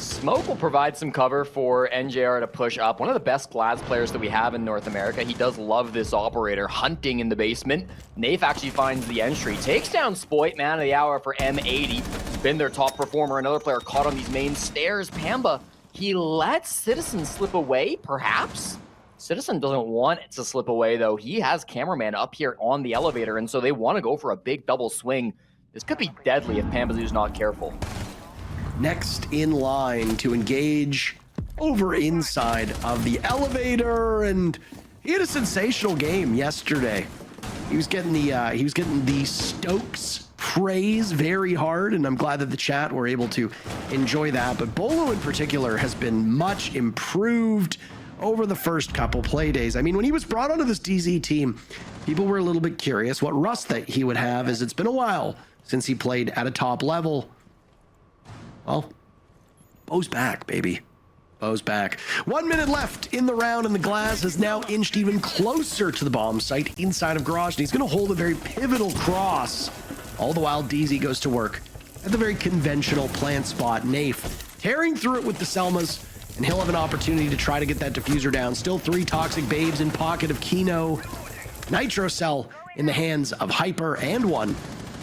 Smoke will provide some cover for NJR to push up. One of the best Glads players that we have in North America. He does love this operator hunting in the basement. Nafe actually finds the entry, takes down Spoit, man of the hour for M80. He's been their top performer. Another player caught on these main stairs. Pamba, he lets Citizen slip away, perhaps? Citizen doesn't want it to slip away, though. He has Cameraman up here on the elevator, and so they want to go for a big double swing. This could be deadly if Pambazoo's not careful. Next in line to engage over inside of the elevator, and he had a sensational game yesterday. He was getting the Stokes praise very hard, and I'm glad that the chat were able to enjoy that. But Beaulo in particular has been much improved over the first couple play days. I mean, when he was brought onto this DZ team, people were a little bit curious what rust that he would have, as it's been a while since he played at a top level. Well, Bo's back, baby. Bo's back. 1 minute left in the round, and the Glass has now inched even closer to the bomb site inside of Garage, and he's going to hold a very pivotal cross. All the while, DZ goes to work at the very conventional plant spot. Nafe tearing through it with the Selmas, and he'll have an opportunity to try to get that diffuser down. Still 3 Toxic Babes in pocket of Kino. Nitro Cell in the hands of Hyper, and 1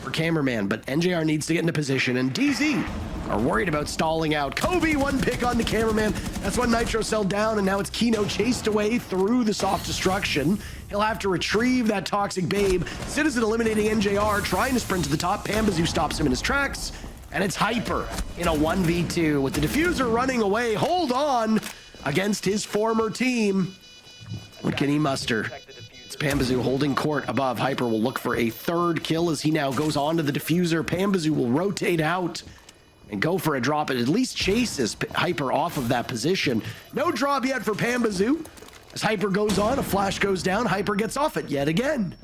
for Cameraman, but NJR needs to get into position, and DZ are worried about stalling out. Kobe, 1 pick on the Cameraman. That's one Nitro Cell down, and now it's Kino chased away through the soft destruction. He'll have to retrieve that Toxic Babe. Citizen eliminating NJR, trying to sprint to the top. Pambazoo stops him in his tracks, and it's Hyper in a 1v2 with the diffuser running away. Hold on against his former team. What can he muster? It's Pambazoo holding court above. Hyper will look for a 3rd kill as he now goes on to the diffuser. Pambazoo will rotate out and go for a drop. It at least chases Hyper off of that position. No drop yet for Pambazoo. As Hyper goes on, a flash goes down. Hyper gets off it yet again.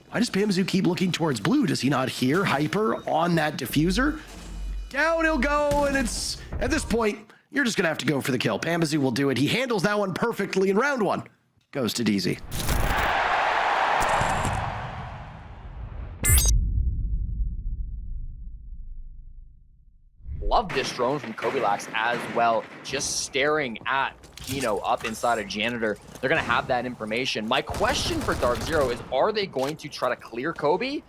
Why does Pambazoo keep looking towards blue? Does he not hear Hyper on that diffuser? Down he'll go, and it's, at this point, you're just gonna have to go for the kill. Pambazoo will do it. He handles that one perfectly, and round 1 goes to DZ. Love this drone from Kobilax as well, just staring at Kino up inside a janitor. They're going to have that information. My question for DarkZero is, are they going to try to clear Kobe?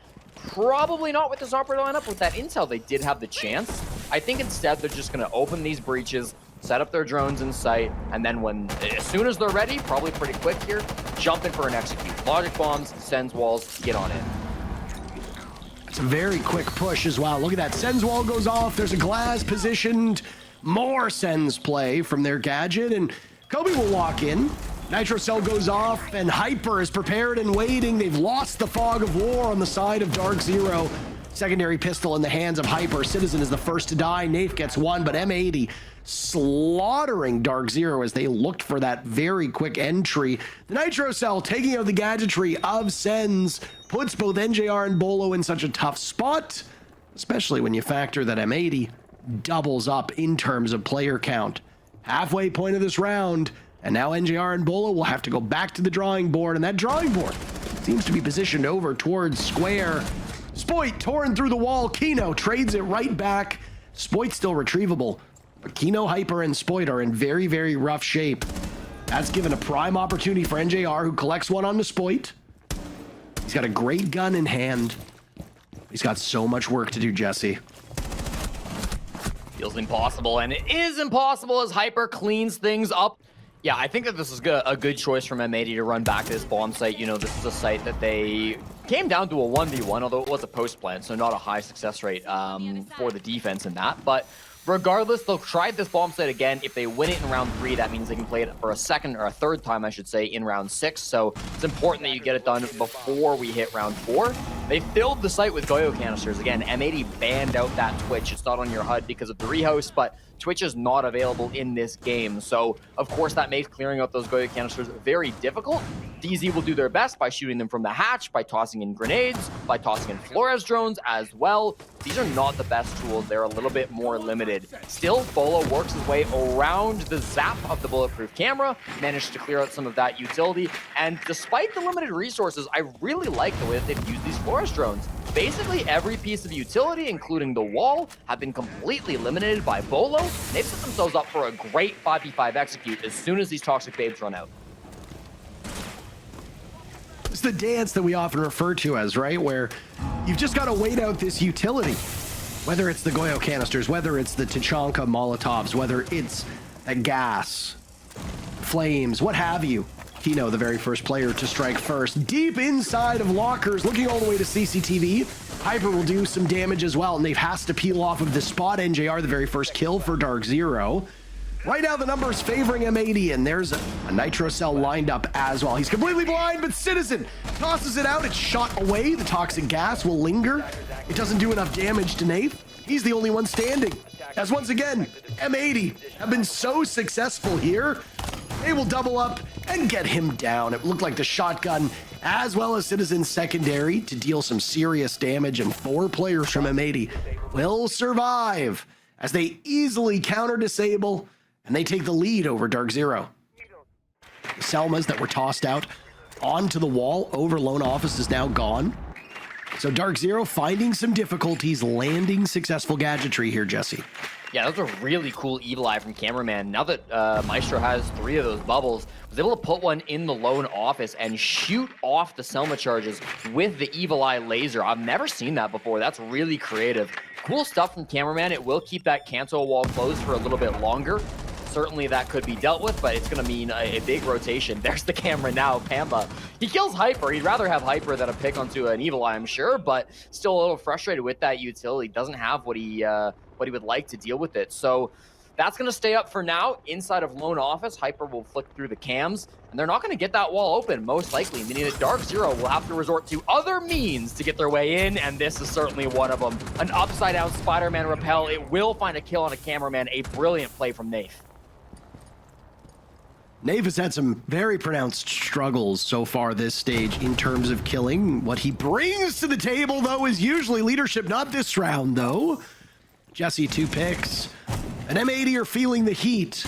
Probably not with this operator lineup. With that intel, they did have the chance. I think instead they're just going to open these breaches, set up their drones in sight, and then as soon as they're ready, probably pretty quick here, jump in for an execute. Logic bombs, Sens walls, get on in. It's a very quick push as well. Look at that. Sens wall goes off. There's a Glass positioned. More Sens play from their gadget, and Kobe will walk in. Nitro Cell goes off, and Hyper is prepared and waiting. They've lost the fog of war on the side of DarkZero. Secondary pistol in the hands of Hyper. Citizen is the first to die. Nafe gets 1, but M80 slaughtering DarkZero as they looked for that very quick entry. The Nitro Cell taking out the gadgetry of Sens puts both NJR and Beaulo in such a tough spot, especially when you factor that M80 doubles up in terms of player count. Halfway point of this round, and now NJR and Beaulo will have to go back to the drawing board, and that drawing board seems to be positioned over towards square. Spoit torn through the wall. Kino trades it right back. Spoit's still retrievable, but Kino, Hyper, and Spoit are in very, very rough shape. That's given a prime opportunity for NJR, who collects 1 on the Spoit. He's got a great gun in hand. He's got so much work to do, Jesse. Feels impossible, and it is impossible as Hyper cleans things up. Yeah, I think that this is a good choice from M80 to run back to this bomb site. You know, this is a site that they came down to a 1v1, although it was a post plant, so not a high success rate for the defense in that. But regardless, they'll try this bomb site again. If they win it in round 3, that means they can play it for a 2nd or a 3rd time, I should say, in round 6. So it's important that you get it done before we hit round 4. They filled the site with Goyo canisters. Again, M80 banned out that Twitch. It's not on your HUD because of the rehost, but Twitch is not available in this game. So, of course, that makes clearing out those Goyo canisters very difficult. DZ will do their best by shooting them from the hatch, by tossing in grenades, by tossing in Flores drones as well. These are not the best tools. They're a little bit more limited. Still, Beaulo works his way around the zap of the bulletproof camera, managed to clear out some of that utility. And despite the limited resources, I really like the way that they've used these Flores drones. basically every piece of utility, including the wall, have been completely eliminated by Beaulo. They've set themselves up for a great 5v5 execute as soon as these Toxic Babes run out. It's the dance that we often refer to as, right? Where you've just got to wait out this utility. Whether it's the Goyo canisters, whether it's the Tachanka Molotovs, whether it's a gas, flames, what have you. Kino, the very first player to strike first. Deep inside of lockers, looking all the way to CCTV. Hyper will do some damage as well, and they've has to peel off of the spot. NJR, the very first kill for DarkZero. Right now, the numbers favoring M80, and there's a Nitro Cell lined up as well. He's completely blind, but Citizen tosses it out. It's shot away. The toxic gas will linger. It doesn't do enough damage to Nate. He's the only one standing. As once again, M80 have been so successful here. They will double up and get him down. It looked like the shotgun as well as Citizen's secondary to deal some serious damage, and 4 players from M80 will survive as they easily counter disable, and they take the lead over DarkZero. The Selmas that were tossed out onto the wall over Lone Office is now gone. So DarkZero finding some difficulties landing successful gadgetry here, Jesse. Yeah, that was a really cool Evil Eye from Cameraman. Now that Maestro has 3 of those bubbles, was able to put one in the Lone Office and shoot off the Selma charges with the Evil Eye laser. I've never seen that before. That's really creative. Cool stuff from Cameraman. It will keep that cancel wall closed for a little bit longer. Certainly that could be dealt with, but it's going to mean a big rotation. There's the camera now, Pamba. He kills Hyper. He'd rather have Hyper than a pick onto an Evil Eye, I'm sure, but still a little frustrated with that utility. Doesn't have what he would like to deal with it. So that's going to stay up for now. Inside of Lone Office, Hyper will flick through the cams, and they're not going to get that wall open, most likely, meaning that DarkZero will have to resort to other means to get their way in, and this is certainly one of them. An upside-down Spider-Man repel. It will find a kill on a Cameraman. A brilliant play from Nath. Nave has had some very pronounced struggles so far this stage in terms of killing. What he brings to the table, though, is usually leadership. Not this round, though. Jesse, 2 picks. And M80 are feeling the heat.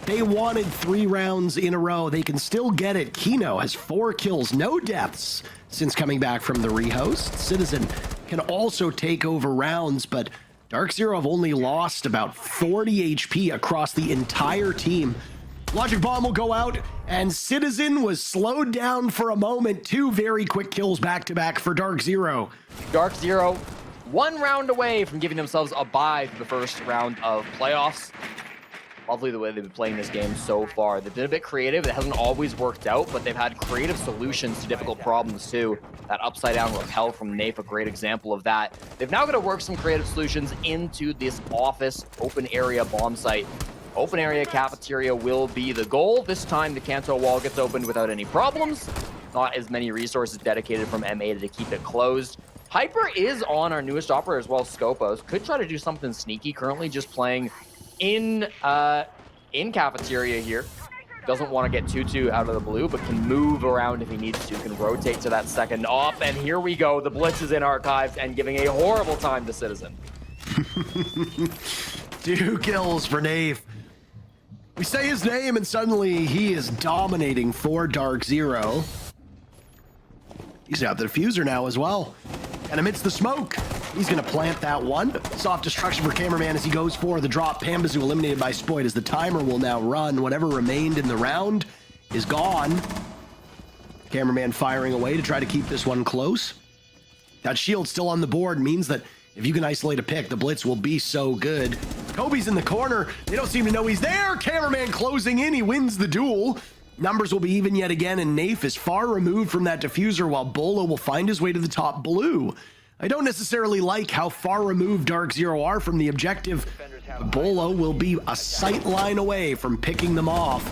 They wanted 3 rounds in a row. They can still get it. Kino has 4 kills, no deaths since coming back from the rehost. Citizen can also take over rounds, but DarkZero have only lost about 40 HP across the entire team. Logic Bomb will go out, and Citizen was slowed down for a moment. 2 very quick kills back-to-back for DarkZero. DarkZero, 1 round away from giving themselves a bye for the first round of playoffs. Lovely the way they've been playing this game so far. They've been a bit creative. It hasn't always worked out, but they've had creative solutions to difficult problems too. That upside-down rappel from Nafe, a great example of that. They've now got to work some creative solutions into this office open area bomb site. Open area cafeteria will be the goal. This time the Kanto wall gets opened without any problems. Not as many resources dedicated from M80 to keep it closed. Hyper is on our newest operator as well, Scopos. Could try to do something sneaky. Currently just playing in cafeteria here. Doesn't want to get too out of the blue, but can move around if he needs to. Can rotate to that second off. And here we go. The Blitz is in archives and giving a horrible time to Citizen. 2 kills for Nave. We say his name and suddenly he is dominating for DarkZero. He's got the diffuser now as well. And amidst the smoke, he's going to plant that one. Soft destruction for Cameraman as he goes for the drop. Pambazu eliminated by Spoit as the timer will now run. Whatever remained in the round is gone. Cameraman firing away to try to keep this one close. That shield still on the board means that if you can isolate a pick, the Blitz will be so good. Kobe's in the corner. They don't seem to know he's there. Cameraman closing in. He wins the duel. Numbers will be even yet again, and Nafe is far removed from that diffuser while Beaulo will find his way to the top blue. I don't necessarily like how far removed DarkZero are from the objective. Beaulo will be a sight line away from picking them off.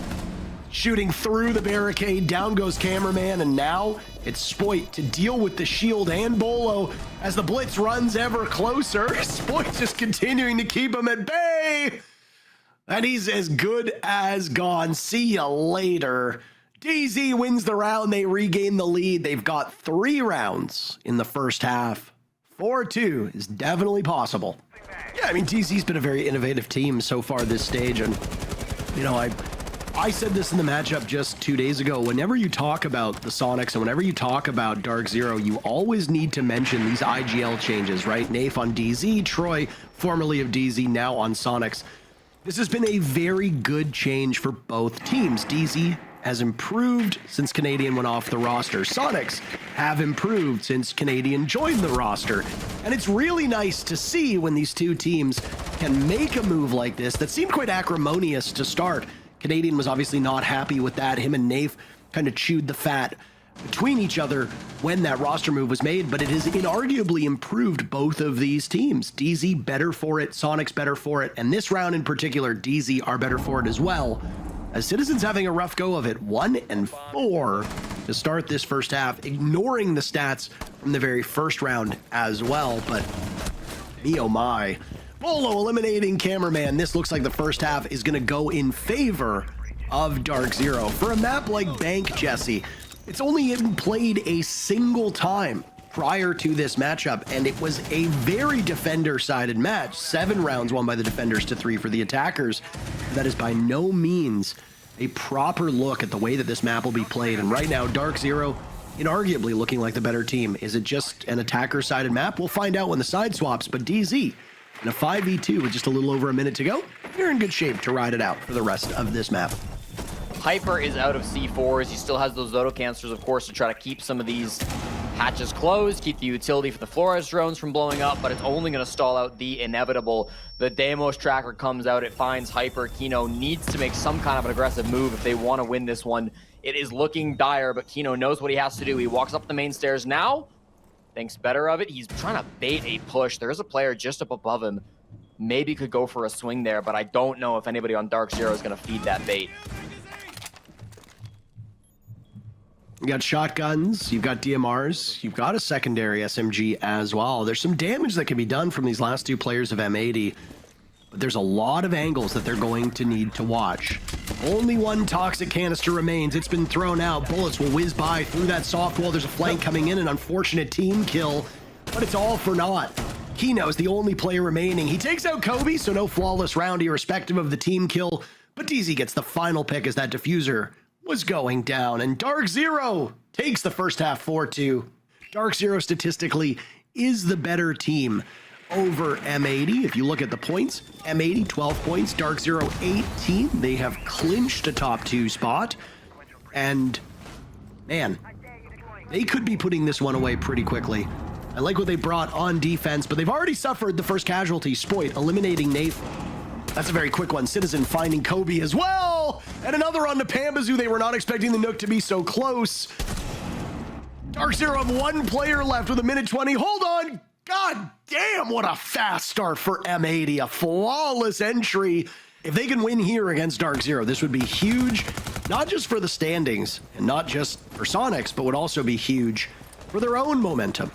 Shooting through the barricade, down goes Cameraman, and now it's Spoit to deal with the shield and Beaulo as the Blitz runs ever closer. Spoit just continuing to keep him at bay. And he's as good as gone. See ya later. DZ wins the round. They regain the lead. They've got 3 rounds in the first half. 4-2 is definitely possible. Yeah, I mean, DZ's been a very innovative team so far this stage. And, you know, I I said this in the matchup just 2 days ago. Whenever you talk about the Sonics and whenever you talk about DarkZero, you always need to mention these IGL changes, right? Nafe on DZ, Troy, formerly of DZ, now on Sonics. This has been a very good change for both teams. DZ has improved since Canadian went off the roster. Sonics have improved since Canadian joined the roster. And it's really nice to see when these two teams can make a move like this that seemed quite acrimonious to start. Canadian was obviously not happy with that. Him and Nafe kind of chewed the fat between each other when that roster move was made, but it has inarguably improved both of these teams. DZ better for it, Sonics better for it, and this round in particular, DZ are better for it as well. As Citizens having a rough go of it, 1-4 to start this first half, ignoring the stats from the very first round as well, but me oh my. Beaulo eliminating Cameraman. This looks like the first half is going to go in favor of DarkZero. For a map like Bank, Jesse, it's only been played a single time prior to this matchup, and it was a very defender-sided match. 7 rounds won by the defenders to 3 for the attackers. That is by no means a proper look at the way that this map will be played, and right now, DarkZero inarguably looking like the better team. Is it just an attacker-sided map? We'll find out when the side swaps, but DZ in a 5v2 with just a little over a minute to go, you're in good shape to ride it out for the rest of this map. Hyper is out of C4s. He still has those Zoto canisters, of course, to try to keep some of these hatches closed, keep the utility for the Flores drones from blowing up, but it's only going to stall out the inevitable. The Deimos tracker comes out, it finds Hyper. Kino needs to make some kind of an aggressive move if they want to win this one. It is looking dire, but Kino knows what he has to do. He walks up the main stairs now, thinks better of it. He's trying to bait a push. There is a player just up above him. Maybe could go for a swing there, but I don't know if anybody on DarkZero is going to feed that bait. You got shotguns, you've got DMRs, you've got a secondary SMG as well. There's some damage that can be done from these last 2 players of M80, but there's a lot of angles that they're going to need to watch. Only 1 toxic canister remains. It's been thrown out. Bullets will whiz by through that soft wall. There's a flank coming in, an unfortunate team kill, but it's all for naught. Kino is the only player remaining. He takes out Kobe, so no flawless round irrespective of the team kill, but DZ gets the final pick as that diffuser was going down, and DarkZero takes the first half 4-2. DarkZero statistically is the better team over M80. If you look at the points, M80 12 points, DarkZero 18. They have clinched a top 2 spot, and man, they could be putting this one away pretty quickly. I like what they brought on defense, but they've already suffered the first casualty. Spoit eliminating Nafe. That's a very quick one. Citizen finding Kobe as well. And another on the Pambazu. They were not expecting the Nook to be so close. DarkZero have 1 player left with 1:20. Hold on. God damn, what a fast start for M80. A flawless entry. If they can win here against DarkZero, this would be huge, not just for the standings and not just for Sonics, but would also be huge for their own momentum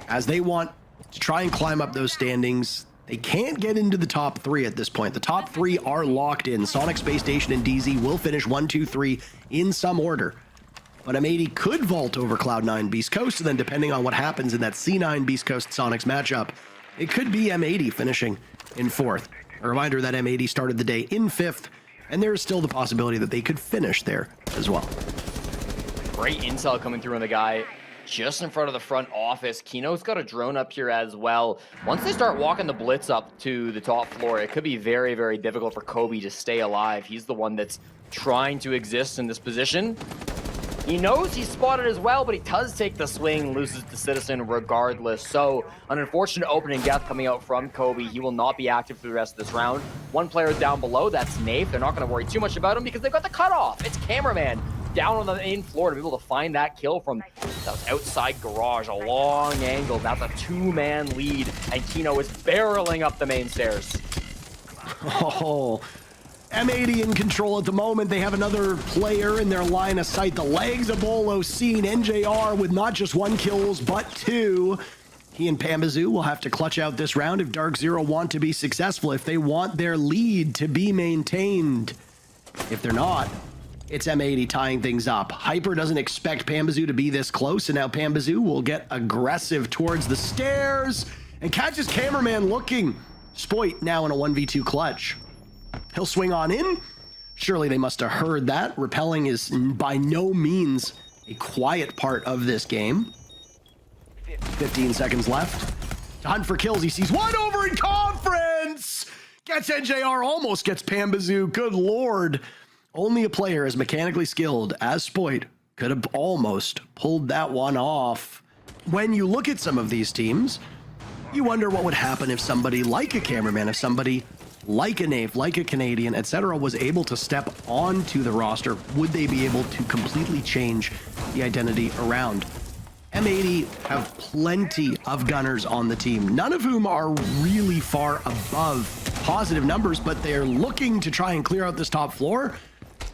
as they want to try and climb up those standings. They can't get into the top 3 at this point. The top 3 are locked in. Sonic, Space Station, and DZ will finish 1, 2, 3 in some order. But M80 could vault over Cloud9 Beast Coast, and then depending on what happens in that C9 Beast Coast Sonics matchup, it could be M80 finishing in 4th. A reminder that M80 started the day in 5th, and there is still the possibility that they could finish there as well. Great intel coming through on the guy just in front of the front office. Kino's got a drone up here as well. Once they start walking the blitz up to the top floor, it could be very, very difficult for Kobe to stay alive. He's the one that's trying to exist in this position. He knows he's spotted as well, but he does take the swing, loses to Citizen regardless. So an unfortunate opening death coming out from Kobe. He will not be active for the rest of this round. 1 player down below, that's Nafe. They're not going to worry too much about him because they've got the cutoff. It's Cameraman down on the main floor to be able to find that kill from that outside garage, a long angle. That's a 2-man lead, and Kino is barreling up the main stairs. Oh, M80 in control at the moment. They have another player in their line of sight. The legs of Beaulo seen. NJR with not just 1 kills, but 2. He and Pambazu will have to clutch out this round if DarkZero want to be successful, if they want their lead to be maintained. If they're not, it's M80 tying things up. Hyper doesn't expect Pambazu to be this close, and now Pambazu will get aggressive towards the stairs and catches Cameraman looking. Spoit now in a 1v2 clutch. He'll swing on in, Surely they must have heard that. Repelling is by no means a quiet part of this game. 15 seconds left. To hunt for kills, he sees one over in conference! Gets NJR, almost gets Pambazoo. Good lord. Only a player as mechanically skilled as Spoit could have almost pulled that one off. When you look at some of these teams, you wonder what would happen if somebody like a cameraman, if somebody like a Nave, like a Canadian, etc., was able to step onto the roster. Would they be able to completely change the identity around? M80 have plenty of gunners on the team, none of whom are really far above positive numbers, but they're looking to try and clear out this top floor.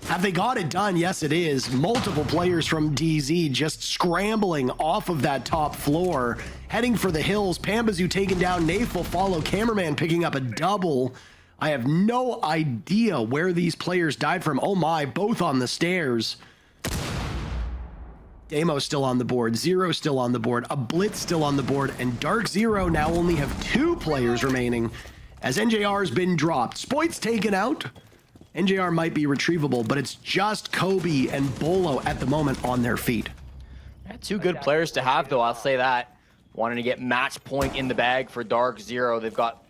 Have they got it done? Yes, it is. Multiple players from DZ just scrambling off of that top floor, heading for the hills. Pambazoo taken down. Nafe will follow. Cameraman picking up a double. I have no idea where these players died from. Oh my, both on the stairs. Demo still on the board, Zero still on the board, a Blitz still on the board, and DarkZero now only have 2 players remaining as NJR has been dropped. Spoit's taken out. NJR might be retrievable, but it's just Kobe and Beaulo at the moment on their feet. Yeah, 2 good players to have, though, I'll say that. Wanting to get match point in the bag for DarkZero. They've got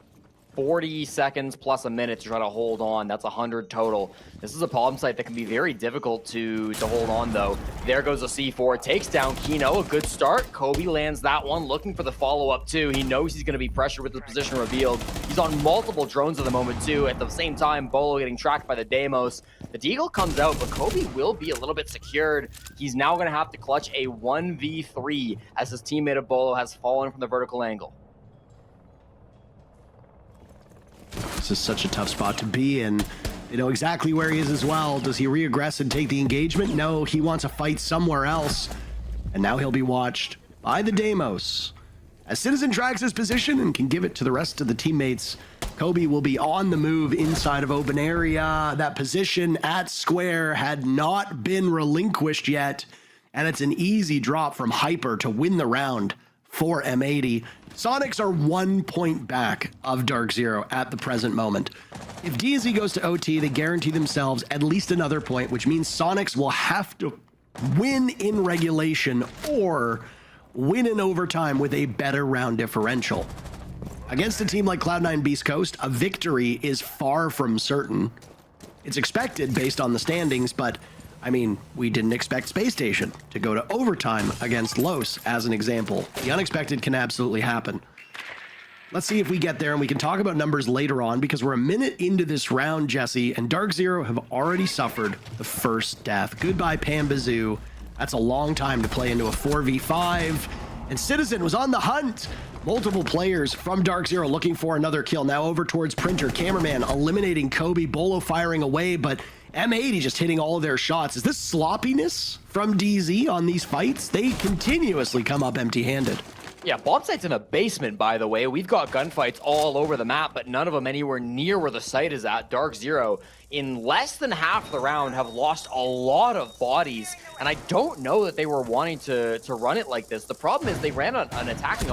40 seconds plus a minute to try to hold on. That's 100 total. This is a problem site that can be very difficult to hold on, though. There goes a C4. Takes down Kino. A good start. Kobe lands that one, looking for the follow-up, too. He knows he's going to be pressured with the position revealed. He's on multiple drones at the moment, too. At the same time, Beaulo getting tracked by the Deimos. The Deagle comes out, but Kobe will be a little bit secured. He's now going to have to clutch a 1v3 as his teammate of Beaulo has fallen from the vertical angle. This is such a tough spot to be in. They know exactly where he is as well. Does he re-aggress and take the engagement? No, he wants a fight somewhere else. And now he'll be watched by the Deimos. As Citizen tracks his position and can give it to the rest of the teammates, Kobe will be on the move inside of open area. That position at square had not been relinquished yet. And it's an easy drop from Hyper to win the round for M80. Sonics are 1 point back of DarkZero at the present moment. If DZ goes to OT, they guarantee themselves at least another point, which means Sonics will have to win in regulation or win in overtime with a better round differential. Against a team like Cloud9 Beast Coast, a victory is far from certain. It's expected based on the standings, but I mean, we didn't expect Space Station to go to overtime against Los, as an example. The unexpected can absolutely happen. Let's see if we get there, and we can talk about numbers later on, because we're a minute into this round, Jesse, and DarkZero have already suffered the first death. Goodbye, Pambazoo. That's a long time to play into a 4v5, and Citizen was on the hunt. Multiple players from DarkZero looking for another kill. Now over towards Printer. Cameraman eliminating Kobe. Beaulo firing away, but M80 just hitting all of their shots. Is this sloppiness from DZ on these fights? They continuously come up empty-handed. Yeah, bomb site's in a basement, by the way. We've got gunfights all over the map, but none of them anywhere near where the site is at. DarkZero, in less than half the round, have lost a lot of bodies, and I don't know that they were wanting to run it like this. The problem is they ran an attacking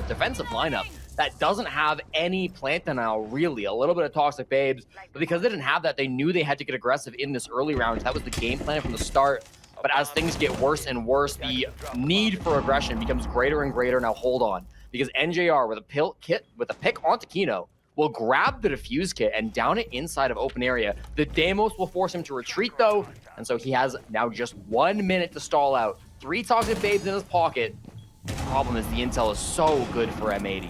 defensive lineup that doesn't have any plant denial, really. A little bit of Toxic Babes, but because they didn't have that, they knew they had to get aggressive in this early round. That was the game plan from the start. But as things get worse and worse, the need for aggression becomes greater and greater. Now hold on, because NJR with a pick onto Kino will grab the defuse kit and down it inside of open area. The Deimos will force him to retreat though, and so he has now just 1 minute to stall out. 3 Toxic Babes in his pocket. The problem is the intel is so good for M80.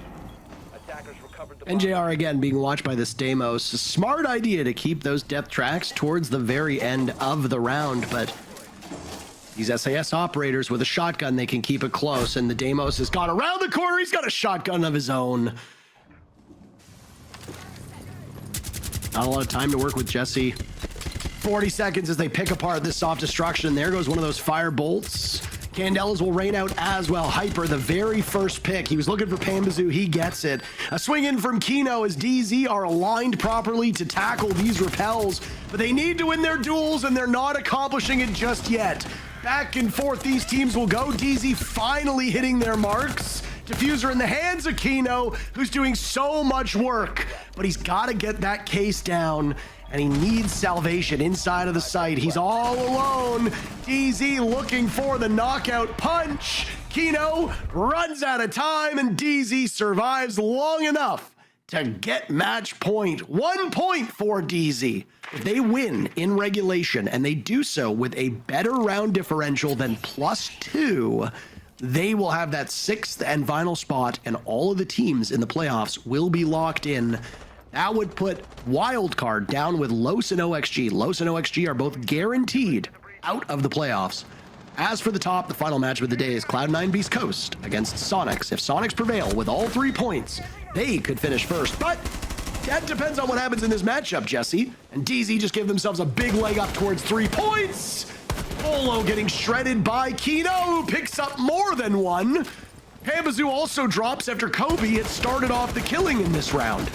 NJR again being watched by this Deimos. Smart idea to keep those depth tracks towards the very end of the round, but these SAS operators with a shotgun, they can keep it close, and the Deimos has gone around the corner. He's got a shotgun of his own. Not a lot of time to work with Jesse. 40 seconds as they pick apart this soft destruction. There goes one of those fire bolts. Candelas will rain out as well. Hyper, the very first pick. He was looking for Pambazoo. He gets it. A swing in from Kino as DZ are aligned properly to tackle these repels, but they need to win their duels, and they're not accomplishing it just yet. Back and forth these teams will go. DZ finally hitting their marks. Diffuser in the hands of Kino, who's doing so much work, but he's got to get that case down. and he needs salvation inside of the site. He's all alone. DZ looking for the knockout punch. Kino runs out of time, and DZ survives long enough to get match point. 1 point for DZ. If they win in regulation, and they do so with a better round differential than +2, they will have that 6th and final spot, and all of the teams in the playoffs will be locked in. That would put Wildcard down with Los and OXG. Los and OXG are both guaranteed out of the playoffs. As for the top, the final match of the day is Cloud9 Beast Coast against Sonics. If Sonics prevail with all 3 points, they could finish first, but that depends on what happens in this matchup, Jesse. And DZ just gave themselves a big leg up towards 3 points. Beaulo getting shredded by Kino, who picks up more than 1. Pambazoo also drops after Kobe had started off the killing in this round.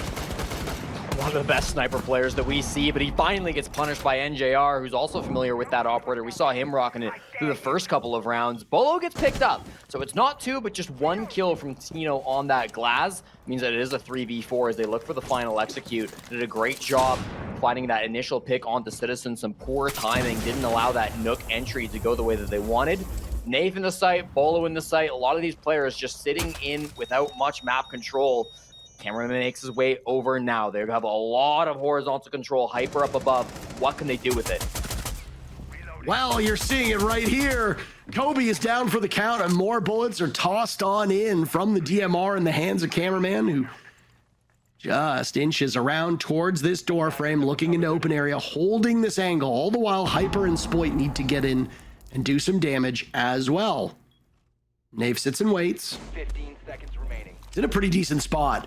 One of the best sniper players that we see, but he finally gets punished by NJR, who's also familiar with that operator. We saw him rocking it through the first couple of rounds. Beaulo gets picked up, so it's not 2, but just 1 kill from Tino on that glass. Means that it is a 3v4 as they look for the final execute. Did a great job finding that initial pick onto Citizen. Some poor timing, didn't allow that Nook entry to go the way that they wanted. Nath in the site, Beaulo in the site. A lot of these players just sitting in without much map control. Cameraman makes his way over now. They have a lot of horizontal control. Hyper up above. What can they do with it? Well, you're seeing it right here. Kobe is down for the count, and more bullets are tossed on in from the DMR in the hands of Cameraman, who just inches around towards this door frame, looking into open area, holding this angle. All the while, Hyper and Spoit need to get in and do some damage as well. Nave sits and waits. 15 seconds remaining. It's in a pretty decent spot.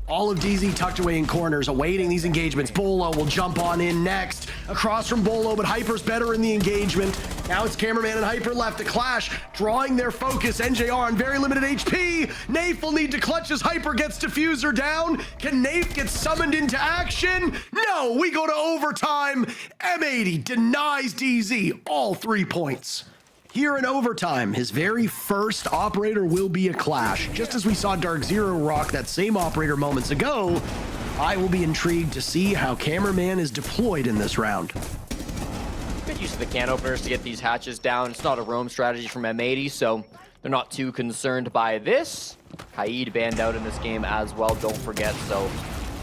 All of DZ tucked away in corners, awaiting these engagements. Beaulo will jump on in next. Across from Beaulo, but Hyper's better in the engagement. Now it's Cameraman and Hyper left to clash, drawing their focus. NJR on very limited HP. Nafe will need to clutch as Hyper gets Diffuser down. Can Nafe get summoned into action? No, we go to overtime. M80 denies DZ all 3 points. Here in overtime, his very first operator will be a clash. Just as we saw DarkZero rock that same operator moments ago, I will be intrigued to see how Cameraman is deployed in this round. Good use of the can openers to get these hatches down. It's not a roam strategy from M80, so they're not too concerned by this. Kaid banned out in this game as well, don't forget, so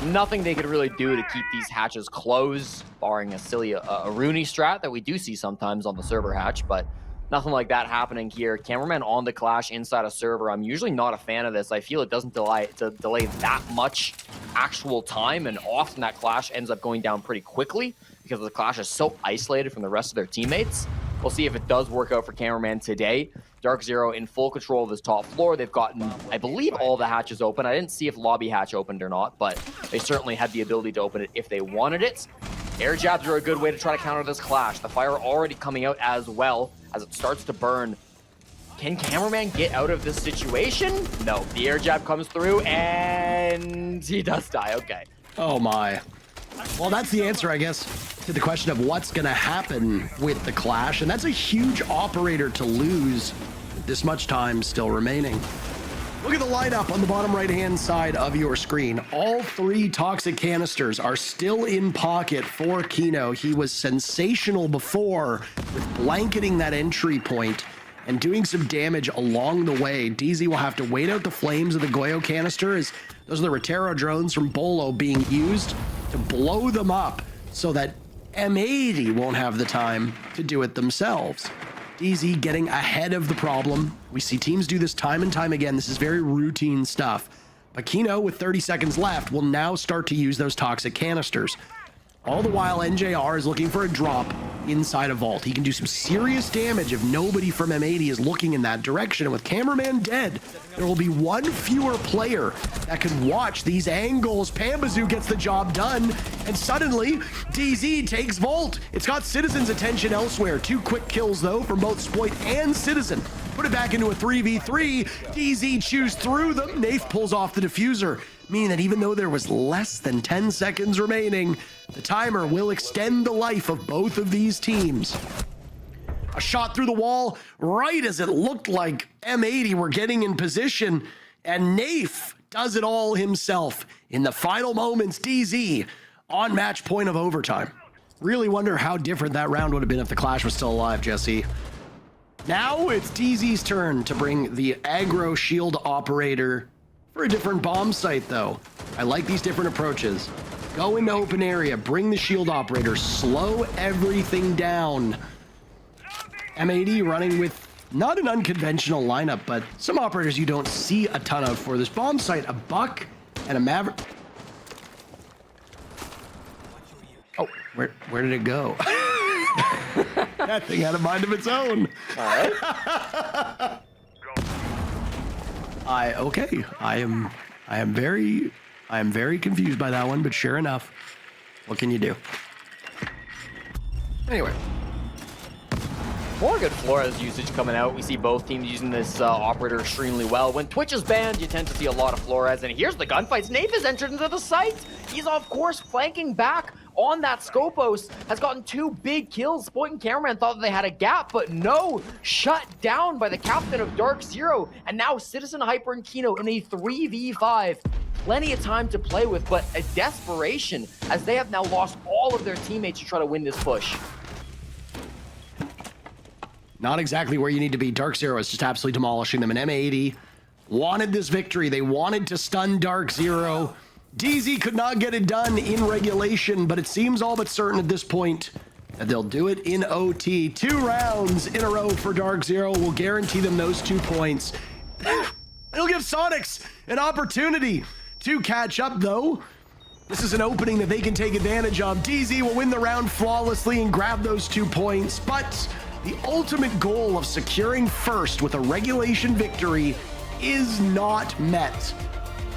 nothing they could really do to keep these hatches closed, barring a silly Rooney strat that we do see sometimes on the server hatch, but nothing like that happening here. Cameraman on the clash inside a server. I'm usually not a fan of this. I feel it doesn't delay that much actual time, and often that clash ends up going down pretty quickly because the clash is so isolated from the rest of their teammates. We'll see if it does work out for Cameraman today. DarkZero in full control of this top floor. They've gotten, I believe, all the hatches open. I didn't see if lobby hatch opened or not, but they certainly had the ability to open it if they wanted it. Air jabs are a good way to try to counter this clash. The fire already coming out as well as it starts to burn. Can Cameraman get out of this situation? No, the air jab comes through and he does die. Okay. Oh my. Well, that's the answer, I guess, to the question of what's going to happen with the clash. And that's a huge operator to lose with this much time still remaining. Look at the lineup on the bottom right-hand side of your screen. All 3 toxic canisters are still in pocket for Kino. He was sensational before with blanketing that entry point and doing some damage along the way. DZ will have to wait out the flames of the Goyo canister, as those are the Rotero drones from Beaulo being used to blow them up so that M80 won't have the time to do it themselves. DZ getting ahead of the problem. We see teams do this time and time again. This is very routine stuff. But Kino, with 30 seconds left, will now start to use those toxic canisters. All the while, NJR is looking for a drop inside a vault. He can do some serious damage if nobody from M80 is looking in that direction. And with Cameraman dead, there will be 1 fewer player that can watch these angles. Pambazoo gets the job done, and suddenly, DZ takes vault. It's got Citizen's attention elsewhere. 2 quick kills, though, from both Spoit and Citizen. Put it back into a 3v3. DZ chews through them. Nath pulls off the diffuser, meaning that even though there was less than 10 seconds remaining, the timer will extend the life of both of these teams. A shot through the wall right as it looked like M80 were getting in position, and Nath does it all himself. In the final moments, DZ on match point of overtime. Really wonder how different that round would have been if the Clash was still alive, Jesse. Now it's DZ's turn to bring the aggro shield operator for a different bomb site, though. I like these different approaches. Go into open area, bring the shield operator, slow everything down. M80 running with not an unconventional lineup, but some operators you don't see a ton of for this bomb site. A Buck and a Maverick. Oh, where did it go? That thing had a mind of its own. All right. I am very confused by that one, but sure enough, what can you do? Anyway. More good Flores usage coming out. We see both teams using this operator extremely well. When Twitch is banned, you tend to see a lot of Flores. And here's the gunfights. Nath has entered into the site. He's, of course, flanking back on that Scopos. Has gotten 2 big kills. Spoit and Cameraman thought that they had a gap, but no. Shut down by the captain of DarkZero. And now Citizen, Hyper, and Kino in a 3v5. Plenty of time to play with, but a desperation as they have now lost all of their teammates to try to win this push. Not exactly where you need to be. DarkZero is just absolutely demolishing them. And M80 wanted this victory. They wanted to stun DarkZero. DZ could not get it done in regulation, but it seems all but certain at this point that they'll do it in OT. 2 rounds in a row for DarkZero will guarantee them those 2 points. It'll give Sonics an opportunity to catch up, though. This is an opening that they can take advantage of. DZ will win the round flawlessly and grab those 2 points, but the ultimate goal of securing first with a regulation victory is not met.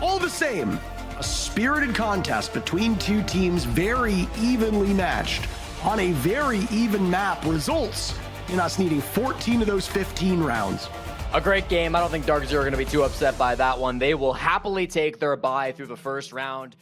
All the same, a spirited contest between 2 teams very evenly matched on a very even map results in us needing 14 of those 15 rounds. A great game. I don't think DarkZero are going to be too upset by that one. They will happily take their bye through the first round.